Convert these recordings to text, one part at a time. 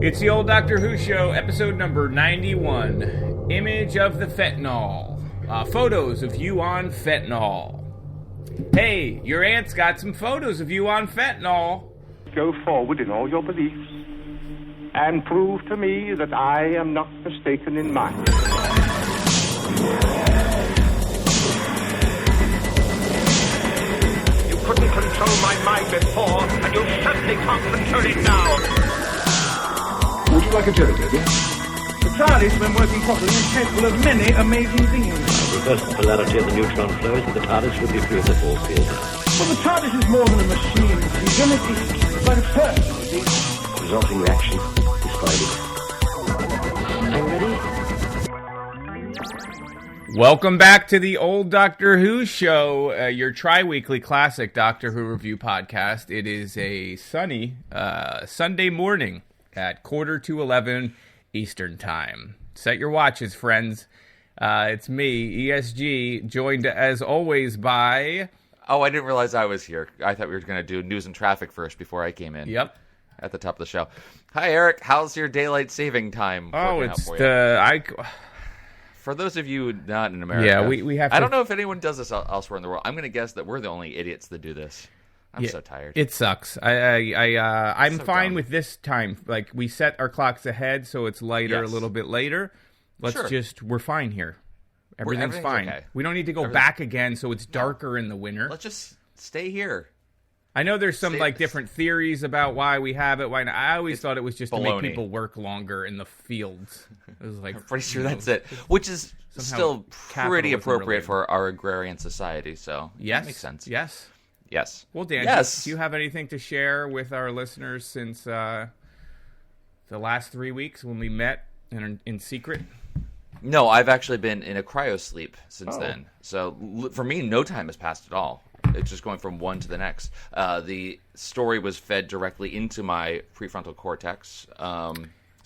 It's the old Doctor Who show, episode number 91. Image of the Fendahl. Photos of you on fentanyl. Hey, your aunt's got some photos of you on fentanyl. Go forward in all your beliefs and prove to me that I am not mistaken in mine. You couldn't control my mind before, and you certainly can't control it now. Would you like a jelly, dear? The TARDIS, when working properly, is capable of many amazing things. Reverse the polarity of the neutron flows, and the TARDIS would be free of the force field. Well, the TARDIS is more than a machine. It's like a person, you see. The resulting reaction described it. Are you ready? Welcome back to the old Doctor Who show, your tri-weekly classic Doctor Who review podcast. It is a sunny Sunday morning at 11:45 Eastern Time. Set your watches, friends. It's me, ESG, joined as always by... Oh, I didn't realize I was here. I thought we were going to do news and traffic first before I came in. Yep. At the top of the show. Hi, Eric. How's your daylight saving time? Oh, it's for the... For those of you not in America... Yeah, we have to... I don't know if anyone does this elsewhere in the world. I'm going to guess that we're the only idiots that do this. I'm so tired. It sucks. I'm so fine dumb. with this time. Like, we set our clocks ahead so it's lighter a little bit later. We're fine here. Everything's fine. Okay. We don't need to go back again so it's darker in the winter. Let's just stay here. I know there's some different theories about why we have it, why not. I always thought it was just to make baloney. people work longer in the fields. It was like, I'm pretty sure that's it. Which is still pretty appropriate for our agrarian society, so yes, that makes sense. Yes. Well, Dan, do you have anything to share with our listeners since the last 3 weeks when we met in secret? No, I've actually been in a cryosleep since then. So for me, no time has passed at all. It's just going from one to the next. The story was fed directly into my prefrontal cortex. So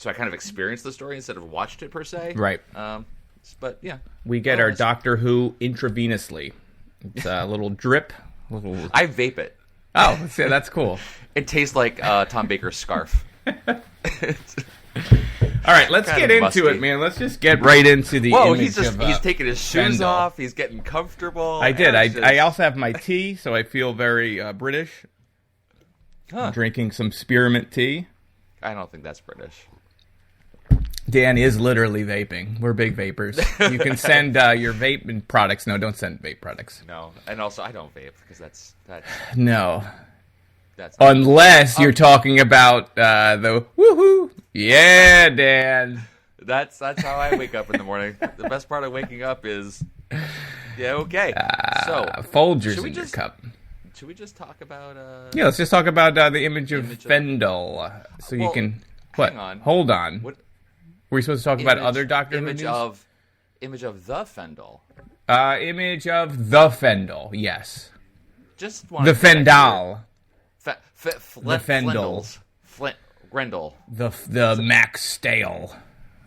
I kind of experienced the story instead of watched it per se. Right. But yeah. We get our Doctor Who intravenously. It's a little drip. I vape it. Oh, yeah, that's cool. It tastes like Tom Baker's scarf. All right, let's get into it, man. Let's just get right into the image he's taking his shoes Fendahl. off. He's getting comfortable. I did. I also have my tea, so I feel very British. I'm drinking some spearmint tea. I don't think that's British. Dan is literally vaping. We're big vapors. You can send your vape products. No, don't send vape products. No, and also I don't vape because that's no. That's unless you're talking about the woohoo. Yeah, Dan. That's how I wake up in the morning. The best part of waking up is okay. So Folgers in your cup. Should we just talk about? Yeah, let's just talk about the image of Fendahl. So you can hang on. Hold on. What? Were we supposed to talk about other Doctor Who image news? Image of the Fendahl. Image of the Fendahl. Yes. Just the Fendahl. The Fendals. Grendel. The Max Steel.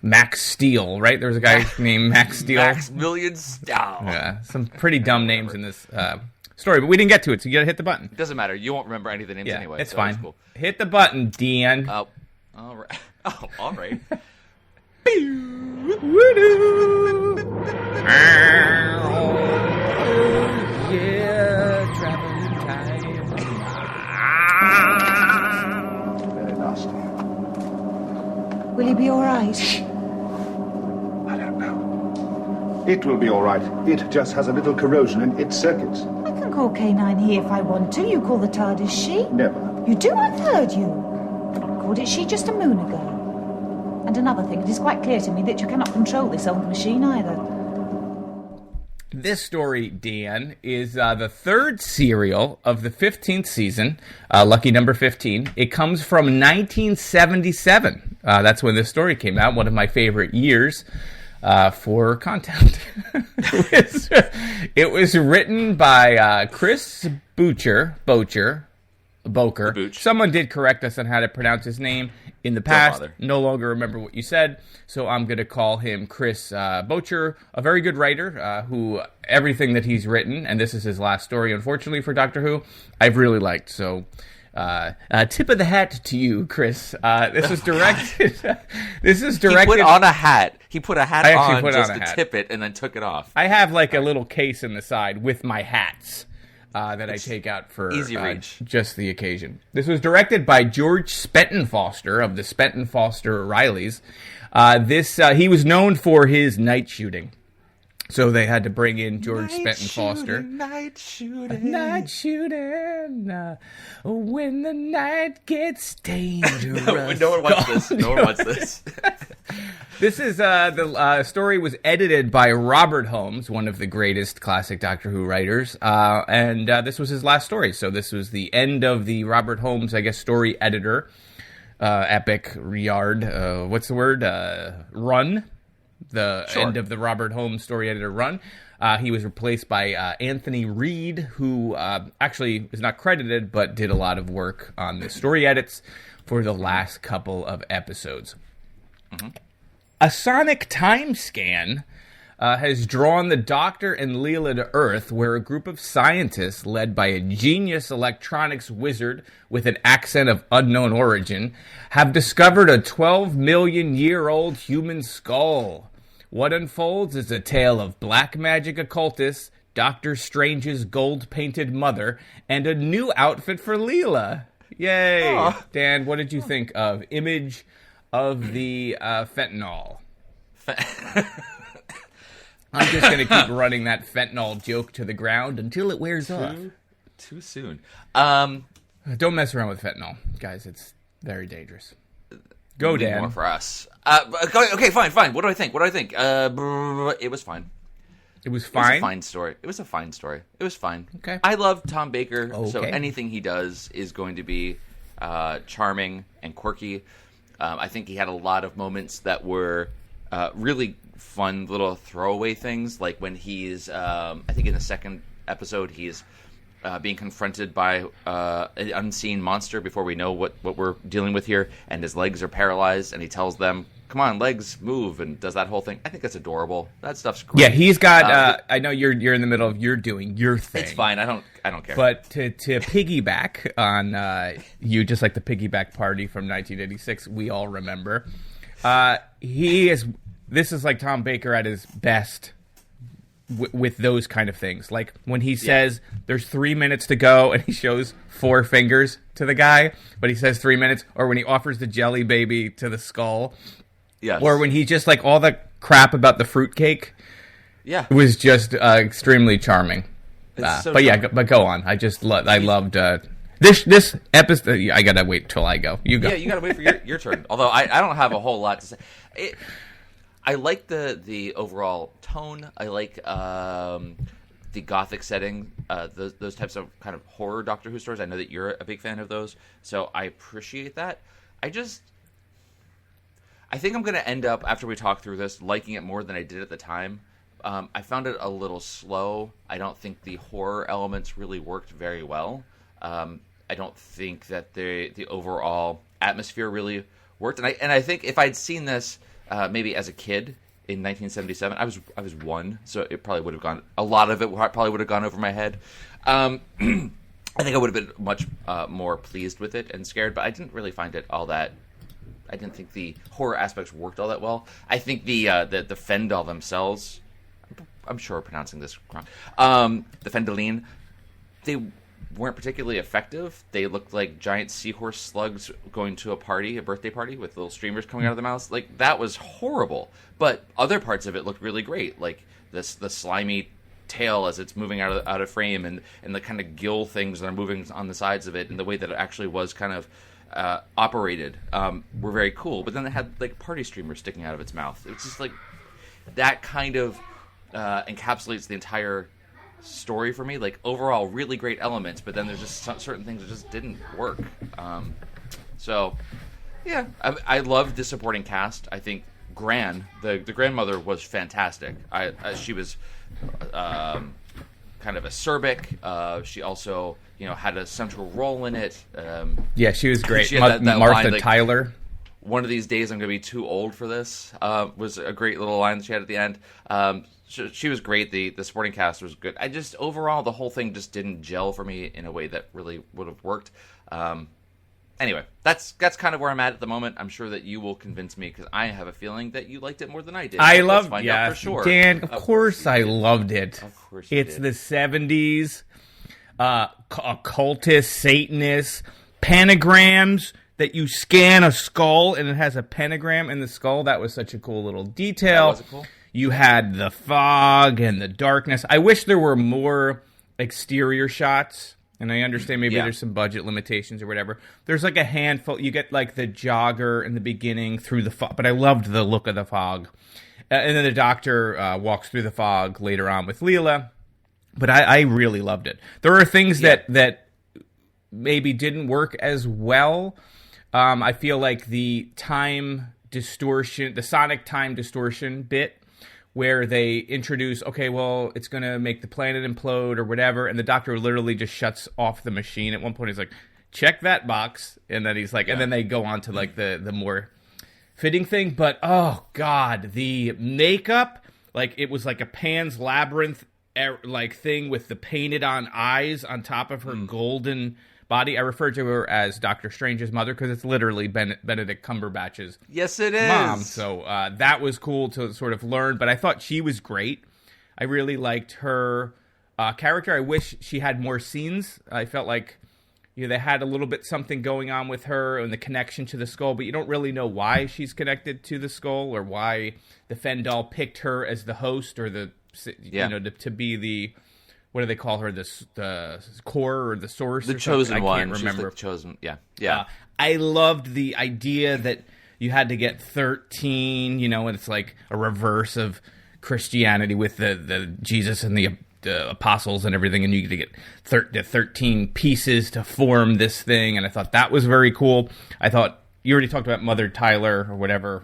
Max Steel, right? There was a guy named Max Steel. Maximilian Steel. Yeah, some pretty dumb names in this story, but we didn't get to it, so you gotta hit the button. Doesn't matter. You won't remember any of the names anyway. It's fine. Cool. Hit the button, Dan. All right. Oh, all right. Yeah, traveling time. Very nasty. Will he be all right? I don't know. It will be all right. It just has a little corrosion in its circuits. I can call K9 he if I want to. You call the TARDIS she. Never. You do? I've heard you. I called it she just a moon ago. And another thing, it is quite clear to me that you cannot control this old machine either. This story, Dan, is the third serial of the 15th season, lucky number 15. It comes from 1977. That's when this story came out, one of my favorite years for content. It was written by Chris Bocher. Someone did correct us on how to pronounce his name in the past. No longer remember what you said, so I'm going to call him Chris Bocher, a very good writer who everything that he's written, and this is his last story, unfortunately, for Doctor Who, I've really liked. So Tip of the hat to you, Chris. This is directed. This is He directed. put on a hat. He put a hat I actually on put just on a to hat. tip it and then took it off. I have like a little case in the side with my hats that I take out for easy reach. just the occasion. This was directed by George Spenton-Foster of the Spenton-Foster Rileys. He was known for his night shooting. So they had to bring in George Spenton-Foster. Night shooting. Night shooting. When the night gets dangerous. No one wants this. No one wants this. This is the story was edited by Robert Holmes, one of the greatest classic Doctor Who writers, and this was his last story. So this was the end of the Robert Holmes, I guess, story editor, epic yard. What's the word? Run. The end of the Robert Holmes story editor run. He was replaced by Anthony Reed, who actually is not credited, but did a lot of work on the story edits for the last couple of episodes. Mm-hmm. A sonic time scan has drawn the Doctor and Leela to Earth, where a group of scientists led by a genius electronics wizard with an accent of unknown origin have discovered a 12-million-year-old human skull. What unfolds is a tale of black magic occultists, Doctor Strange's gold-painted mother, and a new outfit for Leela. Yay! Aww. Dan, what did you think of Image of the Fendahl? I'm just going to keep running that fentanyl joke to the ground until it wears off. Too soon. Don't mess around with fentanyl, guys. It's very dangerous. Go, Dan. More for us. Okay, fine. What do I think? It was fine. It was fine? It was a fine story. It was fine. Okay. I love Tom Baker, so Okay. anything he does is going to be charming and quirky. I think he had a lot of moments that were really fun little throwaway things, like when he's, I think in the second episode, he's being confronted by an unseen monster before we know what we're dealing with here, and his legs are paralyzed, and he tells them, come on, legs, move, and does that whole thing. I think that's adorable. That stuff's great. Yeah, he's got, I know you're in the middle of you're doing your thing. It's fine, I don't care. But to piggyback on you, just like the piggyback party from 1986, we all remember, this is like Tom Baker at his best with those kind of things. Like when he says there's 3 minutes to go and he shows 4 fingers to the guy, but he says 3 minutes, or when he offers the jelly baby to the skull. Yes. Or when he just like all the crap about the fruitcake. Yeah. Was just extremely charming. So but yeah, but go on. I loved this episode. I gotta wait till I go. You go. Yeah, you gotta wait for your turn. Although I don't have a whole lot to say. I like the overall tone. I like the gothic setting. Those types of kind of horror Doctor Who stories. I know that you're a big fan of those, so I appreciate that. I think I'm going to end up, after we talk through this, liking it more than I did at the time. I found it a little slow. I don't think the horror elements really worked very well. I don't think that the overall atmosphere really worked. And I think if I'd seen this maybe as a kid in 1977, I was 1, so it probably would have gone. A lot of it probably would have gone over my head. I think I would have been much more pleased with it and scared, but I didn't really find it all that. I didn't think the horror aspects worked all that well. I think the Fendahl themselves, I'm sure I'm pronouncing this wrong, the Fendaline, they weren't particularly effective. They looked like giant seahorse slugs going to a birthday party with little streamers coming out of their mouths. Like, that was horrible. But other parts of it looked really great, like the slimy tail as it's moving out of frame, and the kind of gill things that are moving on the sides of it, and the way that it actually was kind of operated were very cool. But then it had like party streamers sticking out of its mouth. It's just like that kind of encapsulates the entire story for me. Like, overall really great elements, but then there's just certain things that just didn't work. So yeah, I love the supporting cast. I think the grandmother was fantastic. She was kind of acerbic. She also had a central role in it. Yeah, she was great. She had that Martha line, like, Tyler. One of these days I'm going to be too old for this, was a great little line that she had at the end. She was great. The supporting cast was good. Overall, the whole thing just didn't gel for me in a way that really would have worked. Anyway, that's kind of where I'm at the moment. I'm sure that you will convince me because I have a feeling that you liked it more than I did. I Let's loved, find yeah, out for sure. Dan. Of course, I loved it. Of course, you it's did. the '70s, occultists, Satanists, pentagrams that you scan a skull and it has a pentagram in the skull. That was such a cool little detail. Was it cool? You had the fog and the darkness. I wish there were more exterior shots. And I understand maybe there's some budget limitations or whatever. There's like a handful. You get like the jogger in the beginning through the fog. But I loved the look of the fog. And then the doctor walks through the fog later on with Leela. But I really loved it. There are things that maybe didn't work as well. I feel like the time distortion, the sonic time distortion bit, where they introduce, okay, well, it's going to make the planet implode or whatever, and the doctor literally just shuts off the machine. At one point, he's like, check that box, and then he's like, and then they go on to like the more fitting thing. But, oh, God, the makeup, like, it was like a Pan's Labyrinth like thing with the painted on eyes on top of her golden body. I refer to her as Doctor Strange's mother because it's literally Benedict Cumberbatch's mom. So that was cool to sort of learn. But I thought she was great. I really liked her character. I wish she had more scenes. I felt like they had a little bit something going on with her and the connection to the skull, but you don't really know why she's connected to the skull or why the Fendahl picked her as the host or to be the. What do they call her? The core or the source? The chosen one. I can't remember. The chosen. Yeah. I loved the idea that you had to get 13. And it's like a reverse of Christianity with the Jesus and the apostles and everything, and you get to get the 13 pieces to form this thing. And I thought that was very cool. I thought you already talked about Mother Tyler or whatever.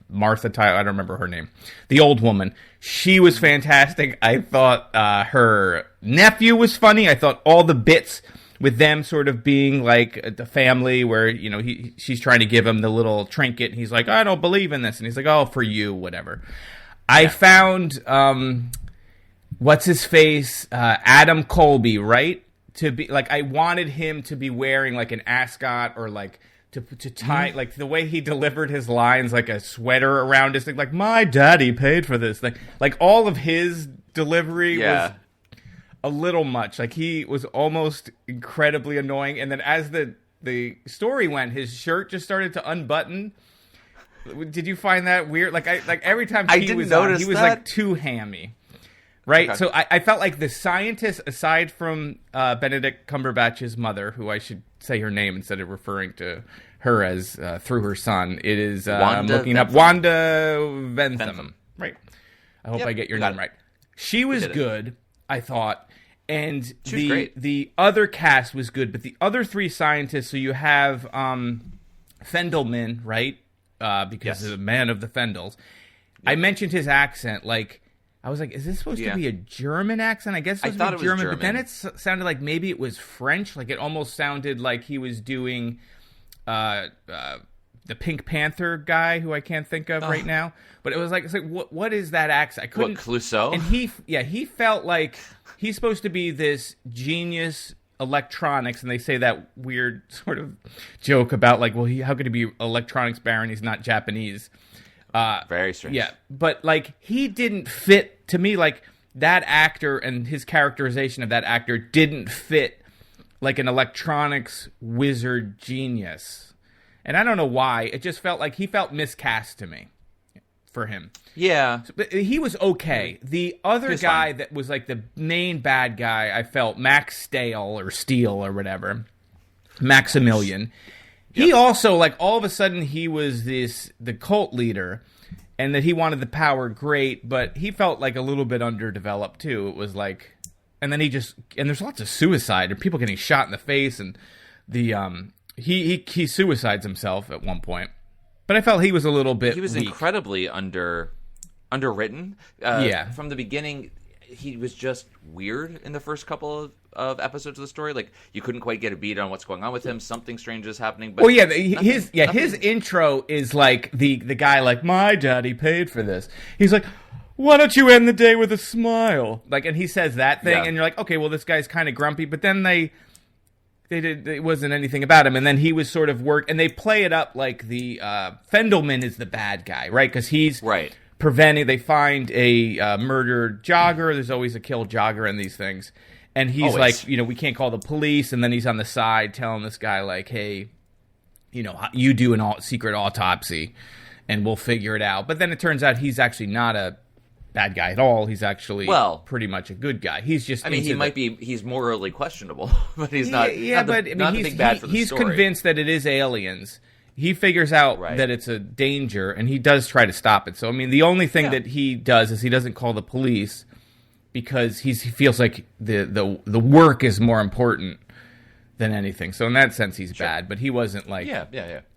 Martha Tyler, I don't remember her name. The old woman. She was fantastic. I thought her nephew was funny. I thought all the bits with them sort of being like the family where, she's trying to give him the little trinket. And he's like, I don't believe in this. And he's like, oh, for you, whatever. I found, what's his face? Adam Colby, right? To be like, I wanted him to be wearing like an ascot or like, to tie, like, the way he delivered his lines, like a sweater around his thing, like, my daddy paid for this thing. Like, all of his delivery was a little much. Like, he was almost incredibly annoying. And then as the story went, his shirt just started to unbutton. Did you find that weird? Like, every time he was on, he was, like, too hammy. Right? Okay. So I felt like the scientist, aside from Benedict Cumberbatch's mother, who I should say her name instead of referring to her as through her son, it is I'm looking up Wanda Ventham. Right. I hope I get your name right. She was good, I thought, and the other cast was good, but the other three scientists, so you have Fendelman, right? Because he's a man of the Fendahls. Yep. I mentioned his accent, like, I was like, is this supposed to be a German accent? I guess it was German, but then it sounded like maybe it was French. Like, it almost sounded like he was doing the Pink Panther guy, who I can't think of right now. But it was like, it's like, what is that accent? I couldn't. What, Clouseau? And he felt like he's supposed to be this genius electronics, and they say that weird sort of joke about like, well, how could he be electronics baron? He's not Japanese. Very strange. Yeah, but like he didn't fit to me. Like that actor and his characterization of that actor didn't fit like an electronics wizard genius, and I don't know why. It just felt like he felt miscast to me. For him, yeah, but he was okay. The other guy that was like the main bad guy, I felt Max Steel or whatever, Maximilian. He also, like, all of a sudden he was the cult leader, and that he wanted the power, great, but he felt like a little bit underdeveloped too. It was like, and then and there's lots of suicide and people getting shot in the face, and he suicides himself at one point. But I felt he was a little bit. He was weak. Incredibly underwritten. From the beginning, he was just weird in the first couple of episodes of the story. Like, you couldn't quite get a beat on what's going on with him. Something strange is happening. But his intro is like the guy like, my daddy paid for this. He's like, why don't you end the day with a smile? Like, and he says that thing, and you're like, okay, well, this guy's kind of grumpy. But then It wasn't anything about him, and then he was sort of and they play it up like the Fendelman is the bad guy, right? Because he's preventing. They find a murdered jogger. There's always a killed jogger in these things, and he's like, we can't call the police, and then he's on the side telling this guy like, hey, you do an secret autopsy, and we'll figure it out. But then it turns out he's actually not a bad guy at all. He's actually pretty much a good guy. He's just he's morally questionable, but he's not he's convinced that it is aliens. He figures out that it's a danger, and he does try to stop it. So the only thing that he does is he doesn't call the police because he feels like the work is more important than anything. So in that sense he's bad, but he wasn't like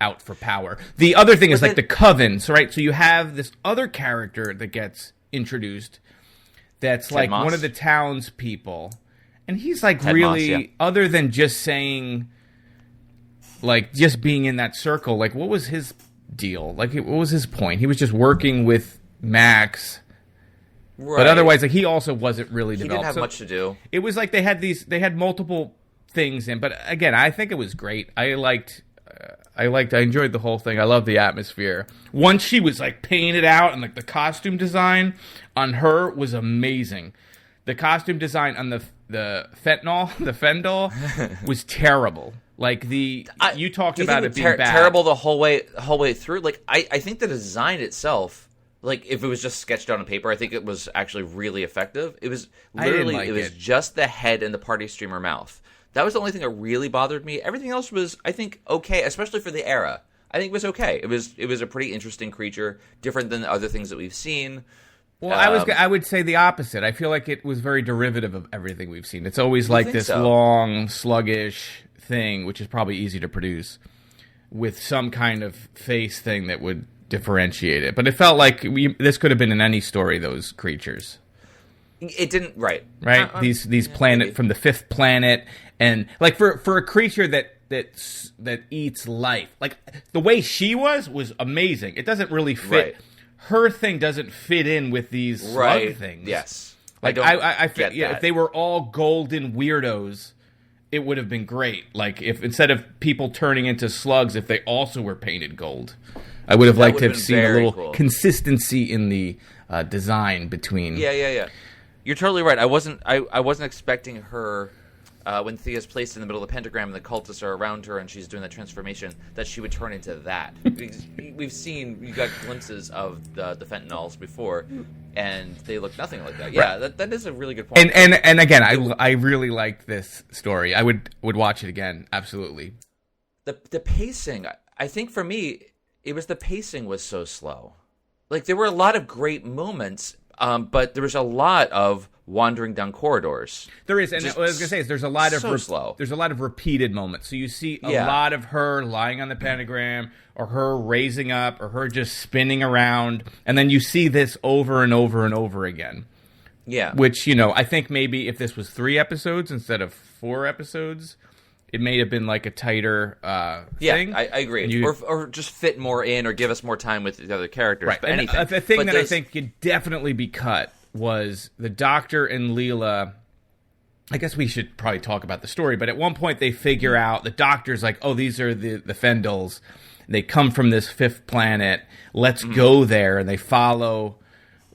out for power. The other thing is like the covens, right? So you have this other character that gets introduced that's like one of the townspeople, and he's like other than just saying, like, just being in that circle, like, what was his deal? Like, what was his point? He was just working with Max, but otherwise, like, he also wasn't really developed. He didn't have much to do. It was like they had multiple things in, but again, I think it was great. I enjoyed the whole thing. I love the atmosphere. Once she was like painted out, and like the costume design on her was amazing. The costume design on the Fendahl was terrible. Like you talked about it being bad. Terrible the whole way through. Like I think the design itself, like if it was just sketched out on paper, I think it was actually really effective. It was literally just the head and the party streamer mouth. That was the only thing that really bothered me. Everything else was, I think, okay, especially for the era. I think it was okay. It was a pretty interesting creature, different than the other things that we've seen. Well, I would say the opposite. I feel like it was very derivative of everything we've seen. It's always like this long, sluggish thing, which is probably easy to produce, with some kind of face thing that would differentiate it. But it felt like this could have been in any story, those creatures. It didn't, right? These planet from the fifth planet, and like for a creature that eats life, like the way she was amazing. It doesn't really fit. Right. Her thing doesn't fit in with these slug things. Yes, like I get that. If they were all golden weirdos, it would have been great. Like if instead of people turning into slugs, if they also were painted gold, I would have liked to have seen a little consistency in the design between. Yeah. You're totally right. I wasn't expecting her when Thea's placed in the middle of the pentagram and the cultists are around her and she's doing the transformation, that she would turn into that. You got glimpses of the Fentanyls before, and they look nothing like that. Yeah, that is a really good point. And again, I really liked this story. I would watch it again, absolutely. The pacing, I think for me, it was the pacing was so slow. Like there were a lot of great moments. But there was a lot of wandering down corridors. There is, and what I was going to say is there's a lot of slow. There's a lot of repeated moments. So you see a lot of her lying on the pentagram, or her raising up, or her just spinning around, and then you see this over and over and over again. Yeah. Which, I think maybe if this was 3 episodes instead of 4 episodes, it may have been like a tighter thing. I agree. Or just fit more in, or give us more time with the other characters. Right. But anything. The thing that I think could definitely be cut was the Doctor and Leela. I guess we should probably talk about the story, but at one point they figure out, the Doctor's like, oh, these are the Fendahls. They come from this 5th planet. Let's go there. And they follow,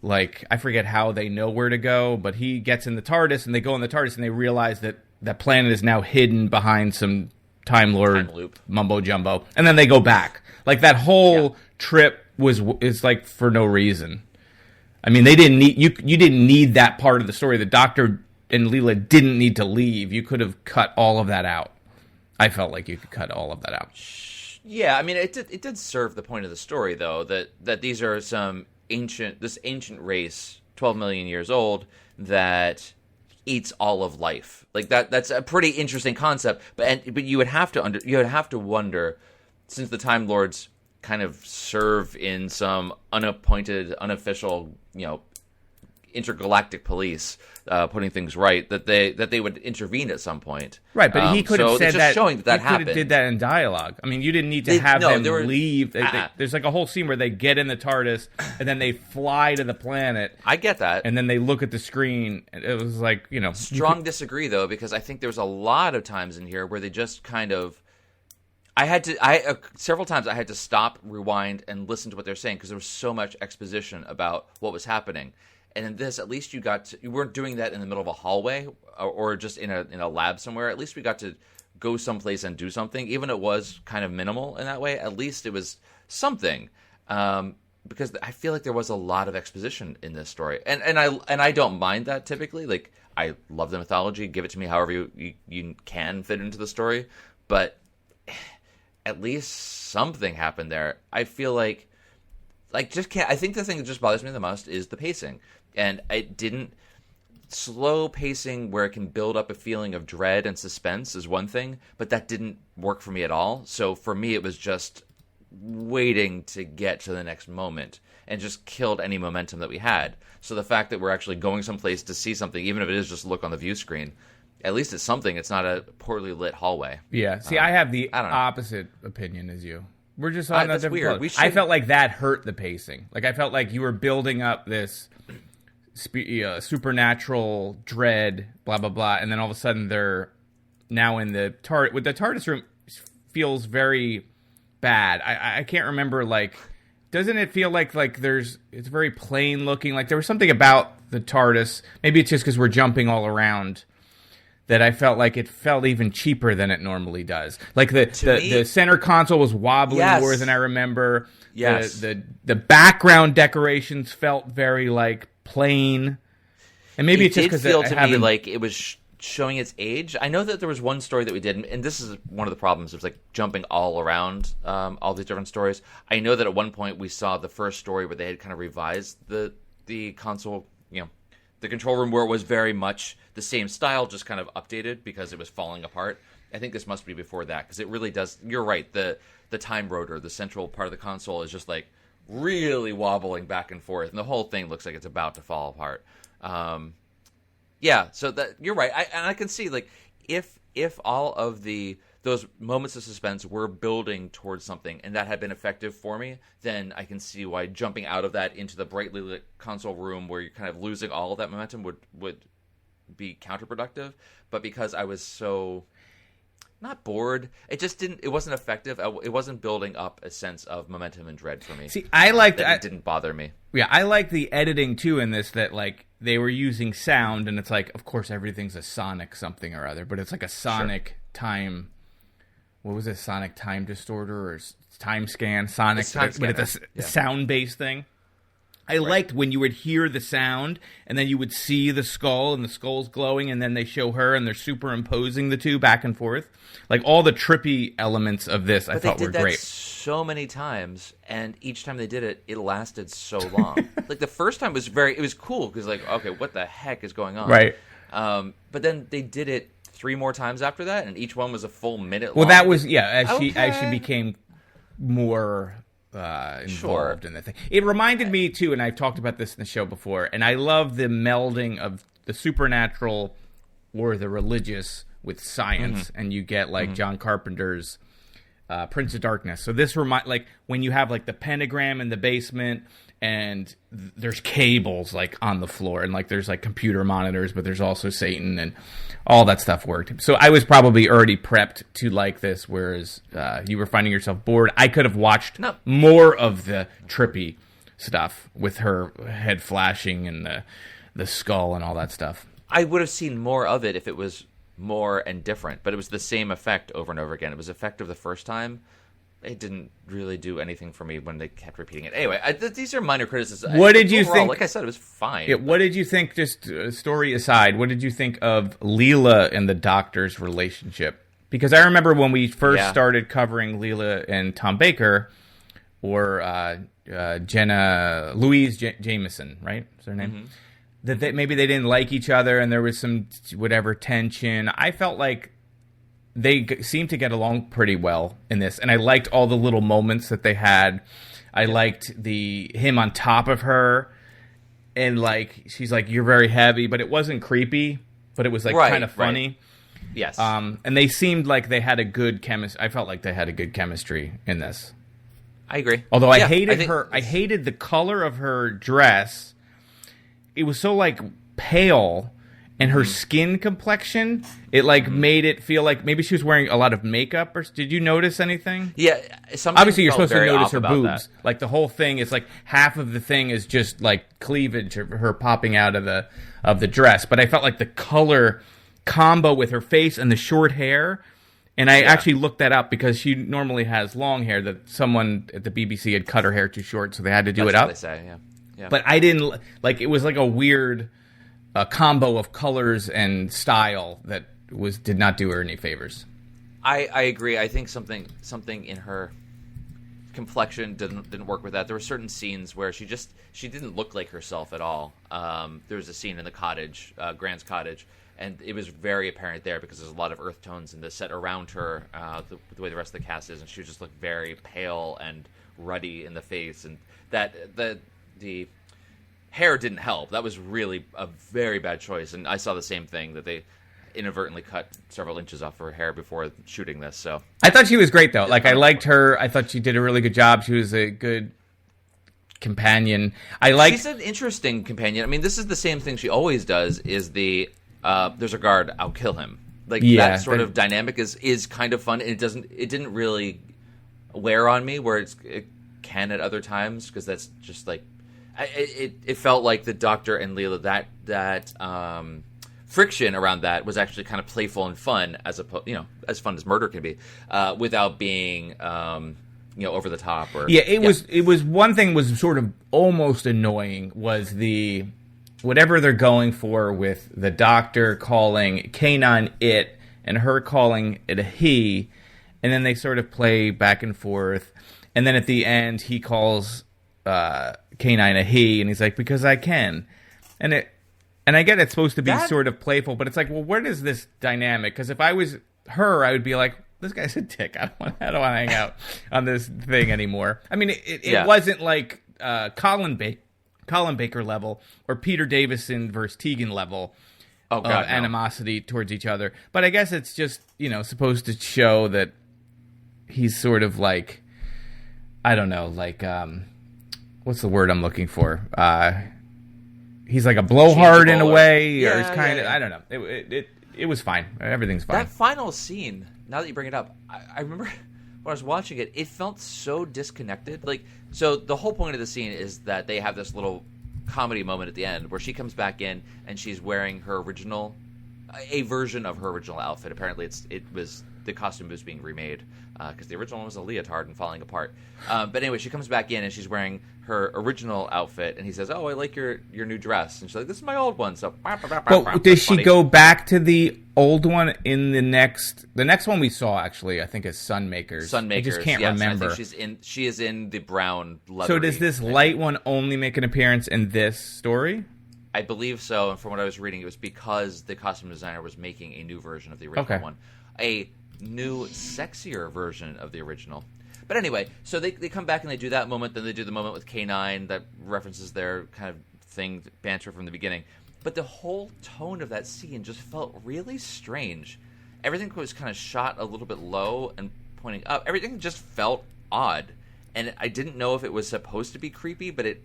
like, I forget how they know where to go, but he gets in the TARDIS, and they go in the TARDIS, and they realize that that planet is now hidden behind some Time Lord mumbo jumbo, and then they go back. Like that whole trip is like for no reason. I mean, they didn't need you didn't need that part of the story. The Doctor and Leela didn't need to leave. You could have cut all of that out. I felt like you could cut all of that out. Yeah, I mean, it did serve the point of the story, though, that these are this ancient race, 12 million years old, that eats all of life. Like that's a pretty interesting concept, but you would have to wonder, since the Time Lords kind of serve in some unappointed, unofficial, intergalactic police putting things right, that they would intervene at some point. Right, but he could have said that. Showing that he happened. Could have did that in dialogue. I mean, you didn't need to have them leave. There's like a whole scene where they get in the TARDIS and then they fly to the planet. I get that. And then they look at the screen. And it was like, Strong disagree, though, because I think there was a lot of times in here where they just kind of... several times I had to stop, rewind, and listen to what they're saying because there was so much exposition about what was happening. And in this, at least you weren't doing that in the middle of a hallway or just in a lab somewhere. At least we got to go someplace and do something, even if it was kind of minimal in that way. At least it was something, because I feel like there was a lot of exposition in this story, and I don't mind that typically. Like, I love the mythology. Give it to me however you can fit into the story, but at least something happened there. I feel like just can't. I think the thing that just bothers me the most is the pacing, and it didn't. Slow pacing where it can build up a feeling of dread and suspense is one thing, but that didn't work for me at all. So for me, it was just waiting to get to the next moment and just killed any momentum that we had. So the fact that we're actually going someplace to see something, even if it is just a look on the view screen, at least it's something. It's not a poorly lit hallway. Yeah. See, I have the opposite opinion as you. We're just on that's weird. I felt like that hurt the pacing. Like, I felt like you were building up this supernatural dread, blah, blah, blah, and then all of a sudden they're now in the TARDIS. With the TARDIS room feels very bad. I can't remember, like, doesn't it feel like it's very plain looking? Like, there was something about the TARDIS, maybe it's just because we're jumping all around, that I felt like it felt even cheaper than it normally does. Like the center console was wobbling more than I remember. Yes. The background decorations felt very like plain, and maybe it's just because it felt to me like it was showing its age. I know that there was one story that we did, and this is one of the problems. It was like jumping all around all these different stories. I know that at one point we saw the first story where they had kind of revised the console, the control room, where it was very much the same style, just kind of updated because it was falling apart. I think this must be before that, because it really does. You're right. The time rotor, the central part of the console, is just like really wobbling back and forth, and the whole thing looks like it's about to fall apart. So that you're right. I can see, like, if all of those moments of suspense were building towards something, and that had been effective for me, then I can see why jumping out of that into the brightly lit console room where you're kind of losing all of that momentum would be counterproductive. But because I was so not bored, it wasn't effective. It wasn't building up a sense of momentum and dread for me. See, it didn't bother me. Yeah, I like the editing too in this, that like they were using sound, and it's like, of course everything's a sonic something or other, but it's like a sonic time. What was it? Sonic time distorter or time scan? Sonic, but it's a sound-based thing. I liked when you would hear the sound, and then you would see the skull, and the skull's glowing, and then they show her, and they're superimposing the two back and forth. Like, all the trippy elements of this, I thought were great. They did that so many times, and each time they did it, it lasted so long. Like, the first time was it was cool, because, like, okay, what the heck is going on? Right. But then they did it 3 more times after that, and each one was a full minute long. Well, that was, as she became more involved in the thing. It reminded me, too, and I've talked about this in the show before, and I love the melding of the supernatural or the religious with science, and you get, like, John Carpenter's Prince of Darkness. So this like, when you have, like, the pentagram in the basement, and there's cables, like, on the floor, and, like, there's, like, computer monitors, but there's also Satan, and all that stuff worked. So I was probably already prepped to like this, whereas you were finding yourself bored. I could have watched more of the trippy stuff with her head flashing and the skull and all that stuff. I would have seen more of it if it was more and different, but it was the same effect over and over again. It was effective the first time. It didn't really do anything for me when they kept repeating it. Anyway, these are minor criticisms. What did you think? Like I said, it was fine. Yeah, what did you think, just story aside, what did you think of Leela and the Doctor's relationship? Because I remember when we first started covering Leela and Tom Baker, or Louise Jameson, right? Is her name? Mm-hmm. That maybe they didn't like each other, and there was some whatever tension. I felt like they seemed to get along pretty well in this, and I liked all the little moments that they had. I liked him on top of her, and like she's like, "You're very heavy," but it wasn't creepy, but it was like kind of funny. Right. Yes. And they seemed like they had a good chemistry. I felt like they had a good chemistry in this. I agree. Although I hated the color of her dress. It was so like pale, and her skin complexion, it like made it feel like maybe she was wearing a lot of makeup. Or did you notice anything? Yeah. Obviously, you're supposed to notice her boobs. That. Like the whole thing is like half of the thing is just like cleavage of her popping out of the dress. But I felt like the color combo with her face and the short hair, and I actually looked that up because she normally has long hair that someone at the BBC had cut her hair too short, so they had to do it up. That's what they say, yeah. But I didn't like it was like a weird combo of colors and style that did not do her any favors. I agree. I think something in her complexion didn't work with that. There were certain scenes where she didn't look like herself at all. There was a scene in the cottage, Grant's cottage. And it was very apparent there because there's a lot of earth tones in the set around her, the way the rest of the cast is, and she just looked very pale and ruddy in the face, and that the hair didn't help. That was really a very bad choice, and I saw the same thing, that they inadvertently cut several inches off her hair before shooting this. So I thought she was great though. Like I liked her. I thought she did a really good job. She was a good companion. She's an interesting companion. I mean, this is the same thing she always does. Is the there's a guard, I'll kill him. Like that sort of dynamic is kind of fun. And it didn't really wear on me where it can at other times, because that's just like it felt like the Doctor and Leela, that friction around that was actually kind of playful and fun, as opposed, as fun as murder can be, without being over the top. Or it was one thing was sort of almost annoying was the whatever they're going for with the Doctor calling K9 it and her calling it a he, and then they sort of play back and forth, and then at the end he calls K9 a he, and he's like, because I can, and I get it's supposed to be sort of playful, but it's like, well, where does this dynamic? Because if I was her, I would be like, this guy's a dick. I don't want to hang out on this thing anymore. I mean, it wasn't like Colin Baker level or Peter Davison versus Tegan level of animosity towards each other. But I guess it's just, supposed to show that he's sort of like, I don't know, like, what's the word I'm looking for? He's like a blowhard in a way, or he's kind of, I don't know. It was fine. Everything's fine. That final scene, now that you bring it up, I remember when I was watching it, it felt so disconnected. Like, so the whole point of the scene is that they have this little comedy moment at the end where she comes back in and she's wearing a version of her original outfit. Apparently, the costume was being remade because the original one was a leotard and falling apart. But anyway, she comes back in and she's wearing her original outfit, and he says, "Oh, I like your new dress." And she's like, "This is my old one." So, but does she go back to the old one in the next one we saw? Actually, I think is Sunmakers. I just can't remember. I think she is in the brown leather. So does this light one only make an appearance in this story? I believe so, and from what I was reading, it was because the costume designer was making a new version of the original one. A new, sexier version of the original. But anyway, so they come back and they do that moment, then they do the moment with K9 that references their kind of thing, banter from the beginning. But the whole tone of that scene just felt really strange. Everything was kind of shot a little bit low and pointing up. Everything just felt odd. And I didn't know if it was supposed to be creepy, but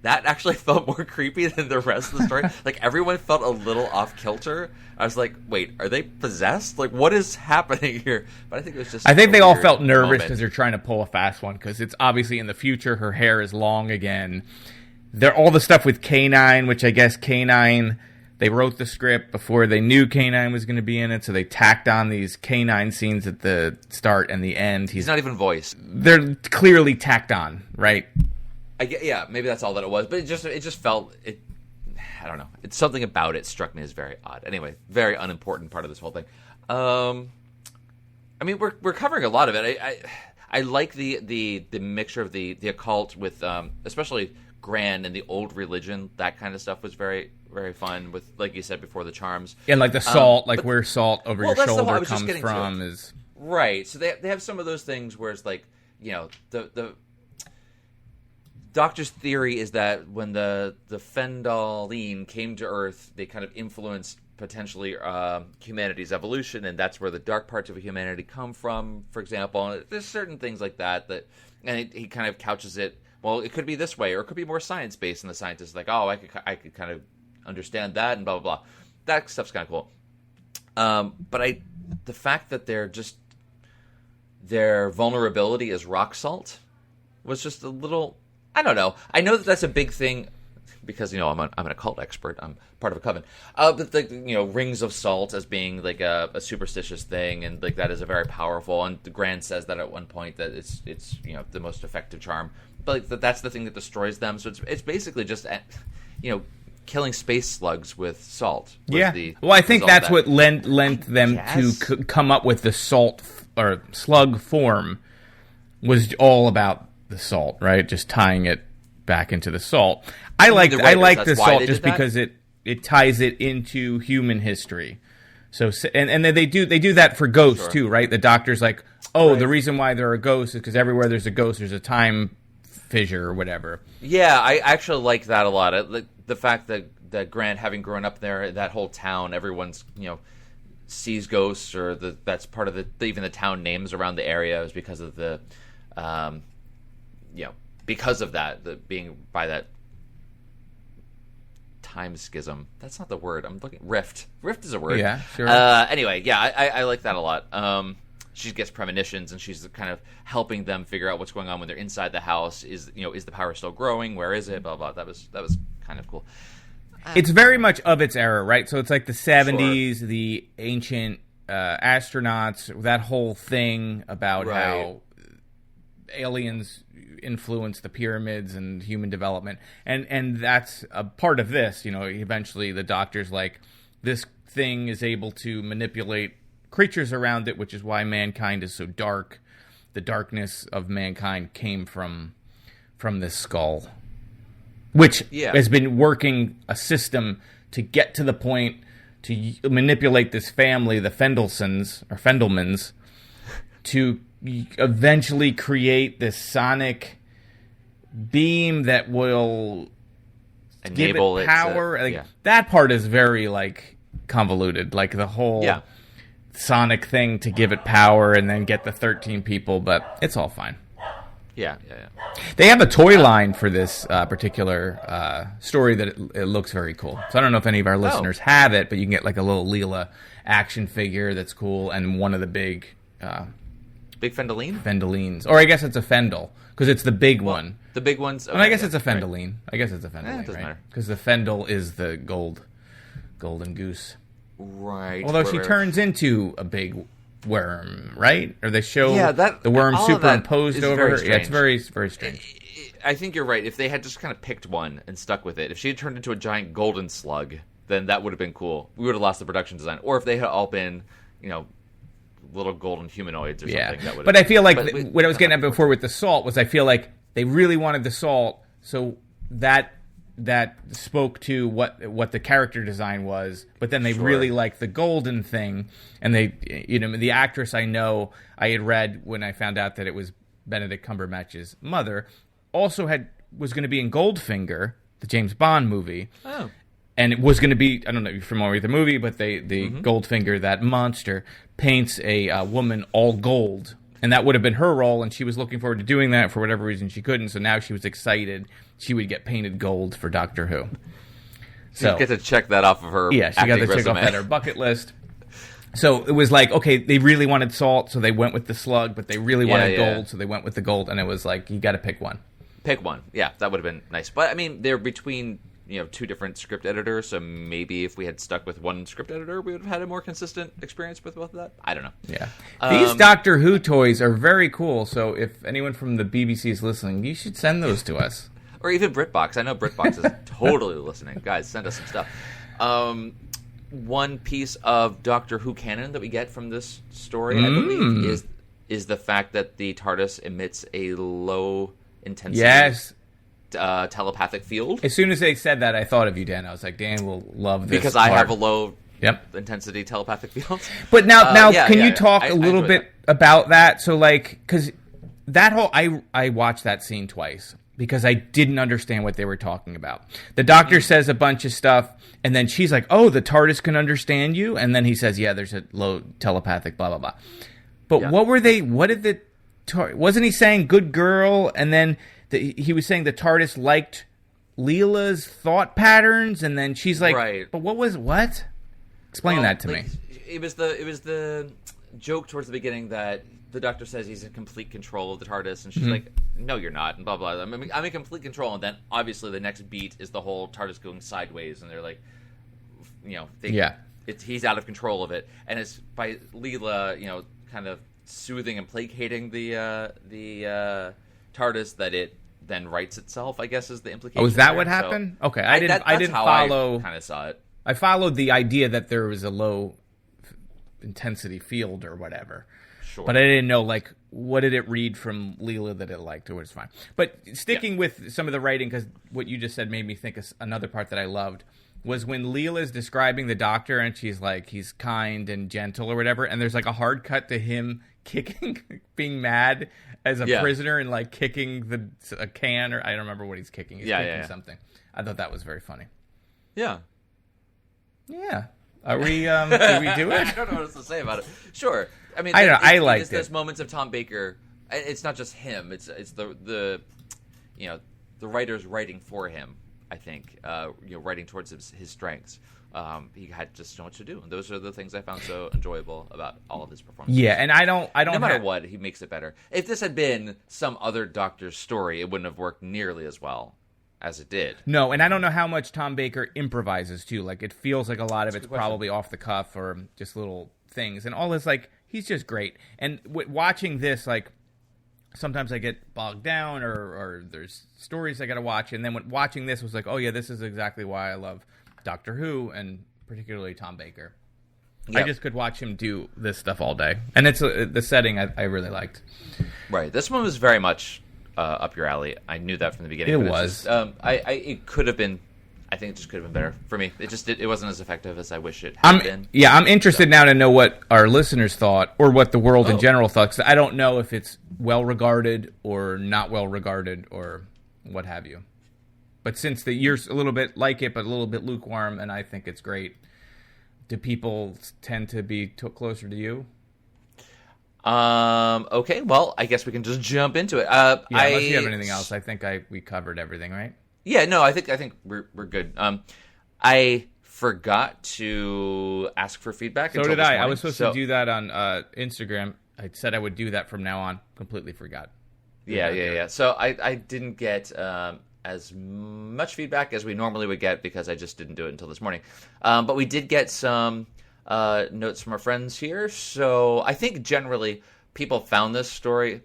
that actually felt more creepy than the rest of the story. Like, everyone felt a little off kilter. I was like, wait, are they possessed? Like, what is happening here? But I think it was just... I think they all felt nervous because they're trying to pull a fast one, because it's obviously in the future, her hair is long again. All the stuff with K9, which I guess K9, they wrote the script before they knew K9 was going to be in it, so they tacked on these K9 scenes at the start and the end. He's not even voiced. They're clearly tacked on, right? Yeah, maybe that's all that it was, but it just felt I don't know. It's something about it struck me as very odd. Anyway, very unimportant part of this whole thing. I mean, we're covering a lot of it. I like the mixture of the occult with especially Gran and the old religion. That kind of stuff was very, very fun. With, like you said before, the charms and like the salt, where salt over your shoulder comes from is right. So they have some of those things where it's like, the Doctor's theory is that when the Fendahl came to Earth, they kind of influenced potentially humanity's evolution, and that's where the dark parts of humanity come from, for example. And there's certain things like that, and he kind of couches it, well, it could be this way, or it could be more science-based, and the scientist is like, oh, I could kind of understand that, and blah, blah, blah. That stuff's kind of cool. But the fact that their vulnerability is rock salt was just a little, I don't know. I know that that's a big thing because, I'm an occult expert. I'm part of a coven. But the, rings of salt as being like a superstitious thing, and like that is a very powerful, and the Grand says that at one point that it's the most effective charm. But like, that's the thing that destroys them. So it's basically just, killing space slugs with salt. Yeah. Well, I think that's what lent them to come up with the salt or slug form, was all about the salt, right? Just tying it back into the salt. I like the salt just because it ties it into human history. So and then they do that for ghosts too, right? The Doctor's like, the reason why there are ghosts is because everywhere there's a ghost, there's a time fissure or whatever. Yeah, I actually like that a lot. The fact that Grant, having grown up there, that whole town, everyone's sees ghosts, or that's part of even the town names around the area is because of the because of that, the being by that time schism. That's not the word. I'm looking. Rift is a word. Yeah, sure. Anyway, yeah, I like that a lot. She gets premonitions, and she's kind of helping them figure out what's going on when they're inside the house. Is the power still growing? Where is it? Blah blah. That was kind of cool. It's very much of its era, right? So it's like the 70s, the ancient astronauts, that whole thing about how aliens influence the pyramids and human development. And that's a part of this. Eventually the Doctor's like, this thing is able to manipulate creatures around it, which is why mankind is so dark. The darkness of mankind came from this skull, which has been working a system to get to the point to manipulate this family, the Fendelmans, to eventually create this sonic beam that will enable give it power. That part is very convoluted, like the whole sonic thing to give it power and then get the 13 people, but it's all fine. Yeah. They have a toy line for this particular story that it looks very cool. So I don't know if any of our listeners have it, but you can get like a little Leela action figure that's cool, and one of the big Fendalines. Or I guess it's a Fendahl, because it's the big one. The big ones? Okay, I guess it's a Fendaline. Right. I guess it's a Fendaline, it doesn't matter. Because the Fendahl is the golden goose. Right. Although she turns into a big worm, right? Or they show the worm superimposed over her. Yeah, it's very, very strange. I think you're right. If they had just kind of picked one and stuck with it, if she had turned into a giant golden slug, then that would have been cool. We would have lost the production design. Or if they had all been, little golden humanoids or something. That would. But I feel like what I was getting at before with the salt was I feel like they really wanted the salt, so that spoke to what the character design was, but then they really liked the golden thing, and they, the actress I had read when I found out that it was Benedict Cumberbatch's mother, also was going to be in Goldfinger, the James Bond movie. Oh. And it was going to be, I don't know if you're familiar with the movie, but the Goldfinger, that monster, paints a woman all gold. And that would have been her role, and she was looking forward to doing that. For whatever reason, she couldn't, so now she was excited she would get painted gold for Doctor Who. So get to check that off of her she got to check off that her bucket list. So it was like, okay, they really wanted salt, so they went with the slug, but they really wanted gold, so they went with the gold, and it was like, you got to pick one. Pick one. Yeah, that would have been nice. But, I mean, they're between two different script editors, so maybe if we had stuck with one script editor, we would have had a more consistent experience with both of that. I don't know. Yeah. These Doctor Who toys are very cool, so if anyone from the BBC is listening, you should send those to us. Or even BritBox. I know BritBox is totally listening. Guys, send us some stuff. One piece of Doctor Who canon that we get from this story, I believe, is the fact that the TARDIS emits a low intensity telepathic field. As soon as they said that, I thought of you, Dan. I was like, Dan will love this because I have a low intensity telepathic field. But now, can you talk a little bit about that? So, because that whole I watched that scene twice because I didn't understand what they were talking about. The Doctor says a bunch of stuff, and then she's like, "Oh, the TARDIS can understand you," and then he says, "Yeah, there's a low telepathic, blah blah blah." But what were they? What did the? Wasn't he saying "good girl"? And then he was saying the TARDIS liked Leela's thought patterns, and then she's like, right. "But what? Explain that to me." It was the joke towards the beginning that the Doctor says he's in complete control of the TARDIS, and she's like, "No, you're not," and blah blah. I'm in complete control, and then obviously the next beat is the whole TARDIS going sideways, and they're like, he's out of control of it, and it's by Leela, kind of soothing and placating the TARDIS that it then rights itself, I guess, is the implication. Oh, is that there. what happened? So, okay, I didn't follow. I kind of saw it. I followed the idea that there was a low intensity field or whatever. Sure. But I didn't know, what did it read from Leela that it liked, or was fine. But sticking with some of the writing, because what you just said made me think of another part that I loved, was when Leela's describing the Doctor, and she's like, he's kind and gentle or whatever, and there's, a hard cut to him kicking, being mad as a prisoner and, kicking a can, or I don't remember what he's kicking. He's kicking something. I thought that was very funny. Yeah. Yeah. Are we, do we do it? I don't know what else to say about it. Sure. I mean, I liked it. There's moments of Tom Baker. It's not just him. It's the writers writing for him. I think writing towards his strengths. He had just so much to do, and those are the things I found so enjoyable about all of his performances. Yeah, and I don't. No matter what, he makes it better. If this had been some other Doctor's story, it wouldn't have worked nearly as well as it did. No, and I don't know how much Tom Baker improvises too. It feels like a lot of it's probably off the cuff or just little things, and all this he's just great. And watching this, sometimes I get bogged down or there's stories I got to watch, and then watching this was oh yeah, this is exactly why I love Doctor Who and particularly Tom Baker. Yep. I just could watch him do this stuff all day, and it's the setting I really liked. Right, this one was very much up your alley. I knew that from the beginning. It was. It could have been. I think it just could have been better for me. It wasn't as effective as I wish it had been. Yeah, I'm interested now to know what our listeners thought, or what the world in general thought. Because I don't know if it's well regarded or not well regarded or what have you. But since you're a little bit like it, but a little bit lukewarm, and I think it's great. Do people tend to be closer to you? Okay, well, I guess we can just jump into it. Unless you have anything else, I think we covered everything, right? Yeah, no, I think we're good. I forgot to ask for feedback. So did I. I was supposed to do that on Instagram. I said I would do that from now on. Completely forgot. Yeah. So I didn't get as much feedback as we normally would get because I just didn't do it until this morning. But we did get some notes from our friends here. So I think generally people found this story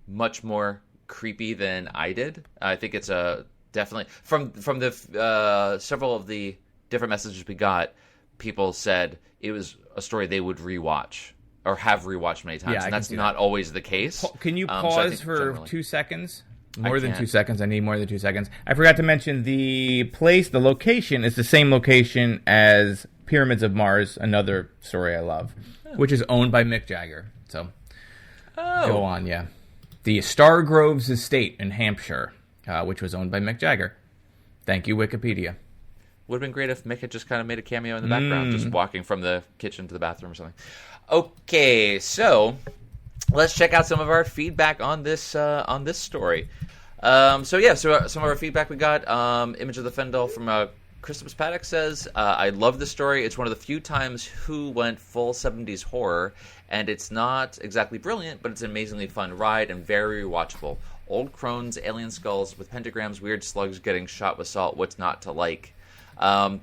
much more creepy than I did. I think it's definitely from the several of the different messages we got. People said it was a story they would rewatch or have rewatched many times, and that's not always the case. Can you pause for 2 seconds? More than 2 seconds. I need more than 2 seconds. I forgot to mention the location is the same location as Pyramids of Mars, another story I love, which is owned by Mick Jagger. So go on, yeah. The Stargroves Estate in Hampshire, which was owned by Mick Jagger. Thank you, Wikipedia. Would have been great if Mick had just kind of made a cameo in the background, just walking from the kitchen to the bathroom or something. Okay, so let's check out some of our feedback on this story. So some of our feedback we got. Image of the Fendahl from Christmas Paddock says, I love this story. It's one of the few times Who went full 70s horror, and it's not exactly brilliant, but it's an amazingly fun ride and very rewatchable. Old crones, alien skulls with pentagrams, weird slugs getting shot with salt. What's not to like? I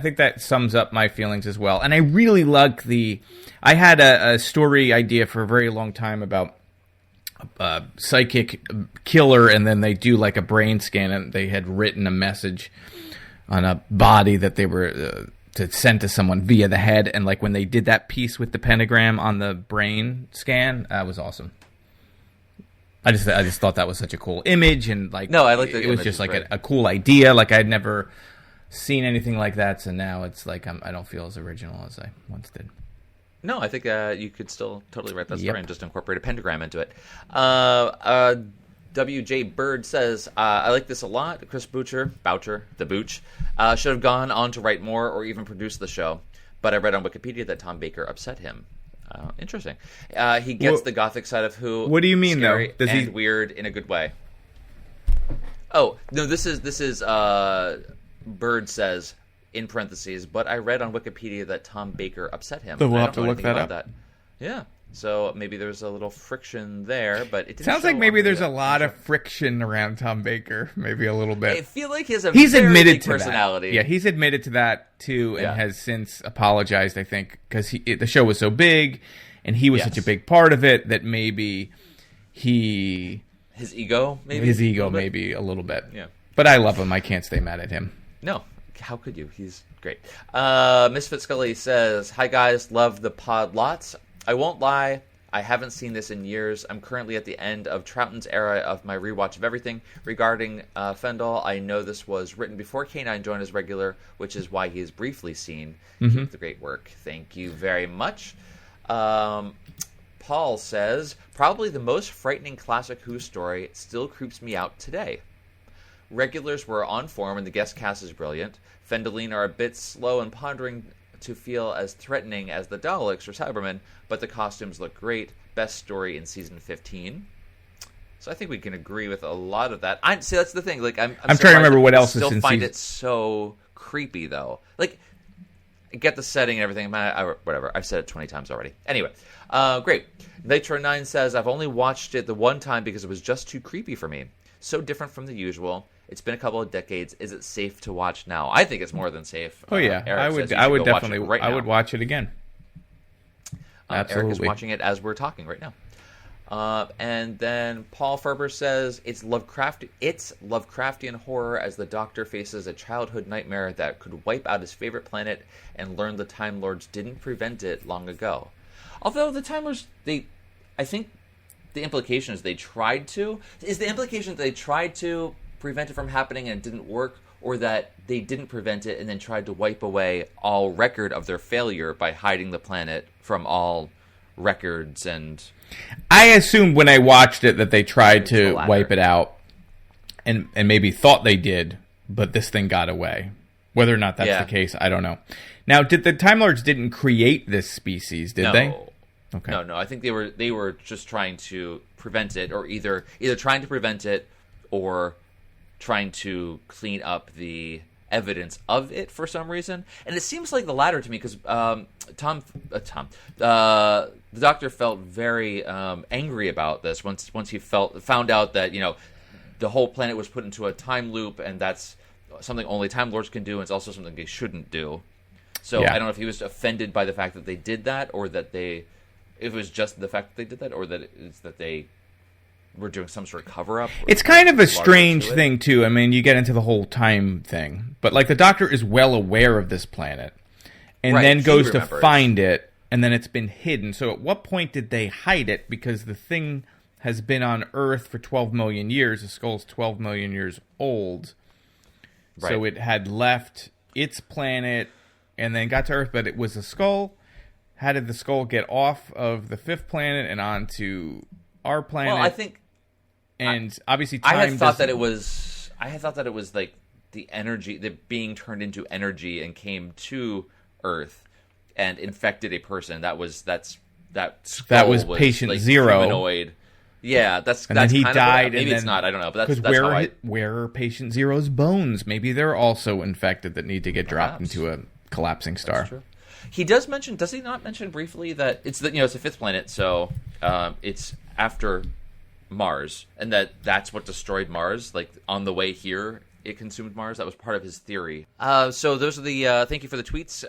think that sums up my feelings as well. And I really like I had a story idea for a very long time about psychic killer, and then they do a brain scan, and they had written a message on a body that they were to send to someone via the head, and when they did that piece with the pentagram on the brain scan, that was awesome. I just thought that was such a cool image, and no, I like the it was just a cool idea. I'd never seen anything like that, so now it's I don't feel as original as I once did. No, I think you could still totally write that story and just incorporate a pentagram into it. W.J. Bird says, I like this a lot. Chris Boucher, the Booch, should have gone on to write more or even produce the show. But I read on Wikipedia that Tom Baker upset him. Interesting. He gets the gothic side of Who. What do you mean, scary though? and weird in a good way. Oh, no, this is Bird says, in parentheses, but I read on Wikipedia that Tom Baker upset him. So we'll have to look that up. Yeah. So maybe there's a little friction there, but it didn't sounds like maybe there's a lot of friction around Tom Baker, maybe a little bit. I feel like he's very admitted to personality. That. Yeah, he's admitted to that too, and has since apologized. I think because the show was so big, and he was such a big part of it that maybe his ego, maybe a little bit. Yeah, but I love him. I can't stay mad at him. No, how could you? He's great. Misfit Scully says, "Hi guys, love the pod lots. I won't lie, I haven't seen this in years. I'm currently at the end of Troughton's era of my rewatch of everything. Regarding Fendahl, I know this was written before K9 joined as regular, which is why he is briefly seen. Keep the great work. Thank you very much." Paul says, probably the most frightening classic Who story still creeps me out today. Regulars were on form and the guest cast is brilliant. Fendaline are a bit slow and pondering to feel as threatening as the Daleks or Cybermen, but the costumes look great. Best story in season 15. So I think we can agree with a lot of that. See, that's the thing. Like, I'm trying to remember what else is in season. Still find season. it so creepy though. Like, I get the setting and everything. Whatever. I've said it 20 times already. Anyway, great. Nitro9 says, I've only watched it the one time because it was just too creepy for me. So different from the usual. It's been a couple of decades. Is it safe to watch now? I think it's more than safe. Oh yeah, Eric I would definitely. I would watch it again. Absolutely. Eric is watching it as we're talking right now. And then Paul Ferber says it's Lovecraftian horror as the Doctor faces a childhood nightmare that could wipe out his favorite planet and learn the Time Lords didn't prevent it long ago. Although the Time Lords, I think the implication is they tried to. Is the implication that they tried to prevent it from happening and it didn't work, or that they didn't prevent it and then tried to wipe away all record of their failure by hiding the planet from all records? And I assumed when I watched it that they tried to wipe it out and maybe thought they did, but this thing got away. Whether or not that's the case, I don't know. Now, did the Time Lords didn't create this species, did they? Okay. No. I think they were just trying to prevent it, or either trying to prevent it or trying to clean up the evidence of it for some reason. And it seems like the latter to me, because the Doctor felt very angry about this once he found out that the whole planet was put into a time loop, and that's something only Time Lords can do, and it's also something they shouldn't do. So I don't know if he was offended by the fact that they did that, or that if it was just the fact that they did that, or that it's that they were doing some sort of cover-up. It's kind of a strange thing, too. I mean, you get into the whole time thing. But, the Doctor is well aware of this planet. And then goes to find it, and then it's been hidden. So at what point did they hide it? Because the thing has been on Earth for 12 million years. The skull's 12 million years old. Right. So it had left its planet and then got to Earth, but it was a skull. How did the skull get off of the fifth planet and onto our planet? Well, I think... And obviously, time I had thought that it was like the energy, being turned into energy and came to Earth and infected a person. That was patient zero. Humanoid. Yeah, that's then he died. Maybe it's not. I don't know. But that's where are patient zero's bones? Maybe they're also infected that need to get dropped into a collapsing star. That's true. He does mention. Does he not mention briefly that it's it's the fifth planet, so it's after Mars, and that's what destroyed Mars. Like, on the way here, it consumed Mars. That was part of his theory. So those are the thank you for the tweets.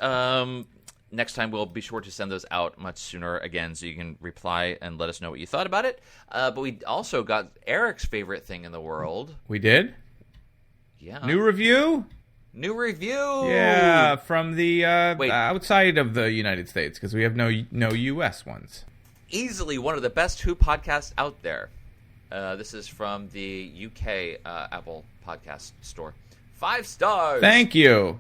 Next time we'll be sure to send those out much sooner again, so you can reply and let us know what you thought about it. But we also got Eric's favorite thing in the world. We did? Yeah. New review? Yeah, from the outside of the United States, because we have no U.S. ones. Easily one of the best Who podcasts out there. This is from the UK Apple Podcast Store. 5 stars. Thank you.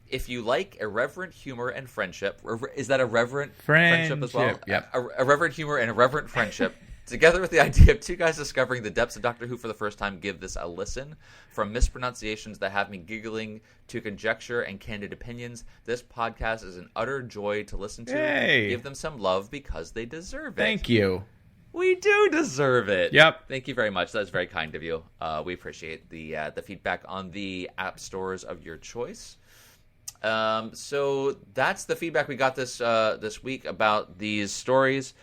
if you like irreverent humor and friendship, is that irreverent friendship as well? Yep. Irreverent humor and irreverent friendship, together with the idea of two guys discovering the depths of Doctor Who for the first time, give this a listen. From mispronunciations that have me giggling to conjecture and candid opinions, this podcast is an utter joy to listen to. Hey. Give them some love because they deserve it. Thank you. We do deserve it. Yep. Thank you very much. That's very kind of you. We appreciate the feedback on the app stores of your choice. So that's the feedback we got this week about these stories.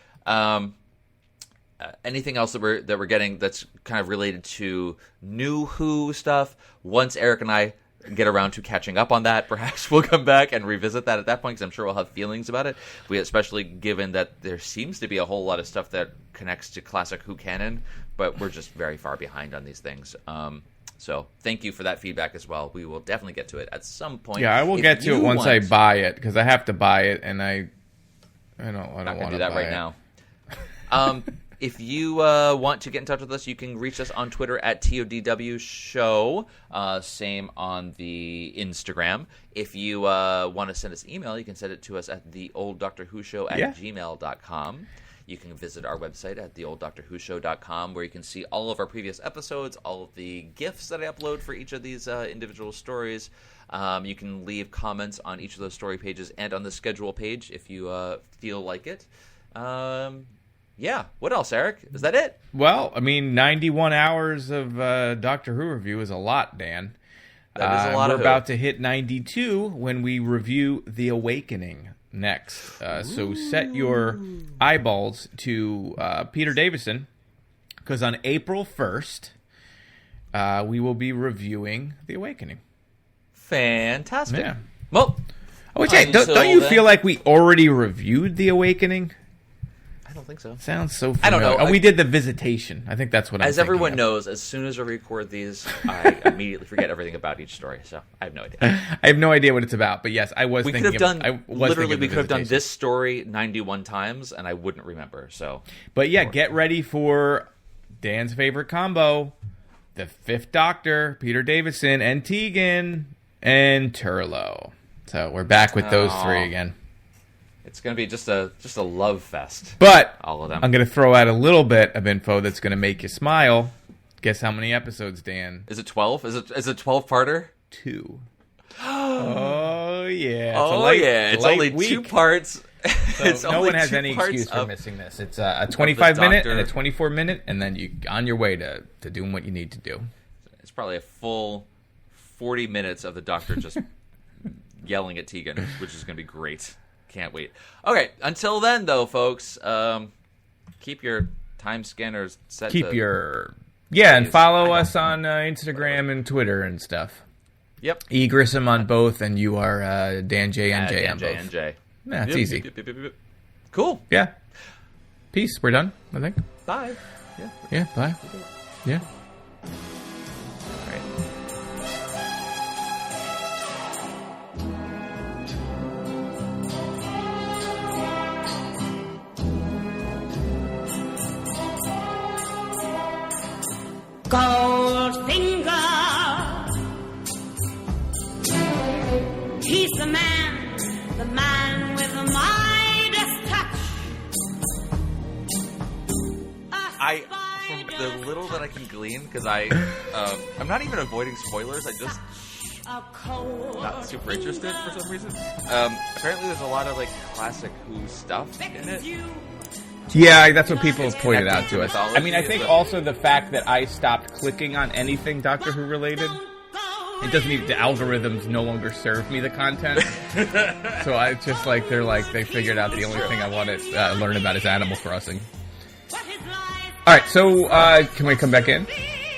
Anything else that we're getting that's kind of related to new Who stuff? Once Eric and I get around to catching up on that, perhaps we'll come back and revisit that at that point, because I'm sure we'll have feelings about it. Especially given that there seems to be a whole lot of stuff that connects to classic Who canon, but we're just very far behind on these things. So thank you for that feedback as well. We will definitely get to it at some point. Yeah, I will get to it once I buy it, because I have to buy it, and I don't want to do that right now. If you want to get in touch with us, you can reach us on Twitter at TODW Show. Same on the Instagram. If you want to send us email, you can send it to us at theolddoctorwhoshow@gmail.com. You can visit our website at theolddoctorwhoshow.com, where you can see all of our previous episodes, all of the GIFs that I upload for each of these individual stories. You can leave comments on each of those story pages and on the schedule page if you feel like it. Yeah. What else, Eric? Is that it? Well, I mean, 91 hours of Doctor Who review is a lot, Dan. That is a lot. We're about to hit 92 when we review The Awakening next. So set your eyeballs to Peter Davison, because on April 1st, we will be reviewing The Awakening. Fantastic. Yeah. Well, don't you feel like we already reviewed The Awakening? I don't think so. Sounds so familiar. I don't know. We did the Visitation. I think that's what I'm As everyone knows, as soon as I record these, I immediately forget everything about each story. So I have no idea. I have no idea what it's about. But yes, I was we thinking. We could have done this story 91 times, and I wouldn't remember. So, but yeah, get ready for Dan's favorite combo: the Fifth Doctor, Peter Davison, and Tegan, and Turlough. So we're back with those three again. It's going to be just a love fest. But all of them. I'm going to throw out a little bit of info that's going to make you smile. Guess how many episodes, Dan? Is it 12? Is it 12-parter? 2. Oh yeah. It's only week. 2 parts. So no one has any excuse for missing this. It's a 25-minute and a 24-minute, and then you're on your way to doing what you need to do. It's probably a full 40 minutes of the Doctor just yelling at Tegan, which is going to be great. Can't wait. Okay, until then, though, folks, keep your time scanners set. And follow us on Instagram and Twitter and stuff. Yep. E. Grissom on both, and you are Dan J. NJ on both. NJ. Yeah, it's easy. Cool. Yeah. Peace. We're done, I think. Bye. Yeah, bye. Yeah. All right. Goldfinger, he's the man with the Midas touch. From the little that I can glean, because I'm not even avoiding spoilers. I just not super interested for some reason. Apparently, there's a lot of like classic Who stuff in it. Yeah, that's what people have pointed out to us. I mean, I think also the fact that I stopped clicking on anything Doctor Who related, it doesn't even, the algorithms no longer serve me the content. So I just they figured out the only thing I want to learn about is Animal Crossing. All right, so can we come back in?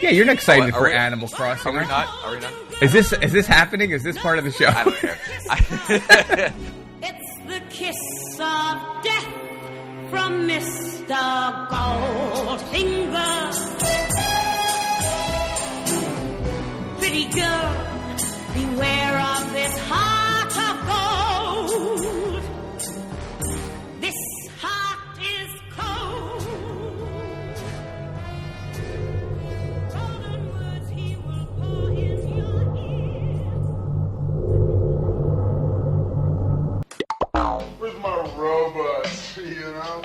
Yeah, you're excited for Animal Crossing. Are we not? Is this happening? Is this part of the show? I don't care. It's the kiss of death from Mr. Goldfinger. Pretty girl, beware of this heart of gold. This heart is cold. Golden words he will pour in your ear. you know.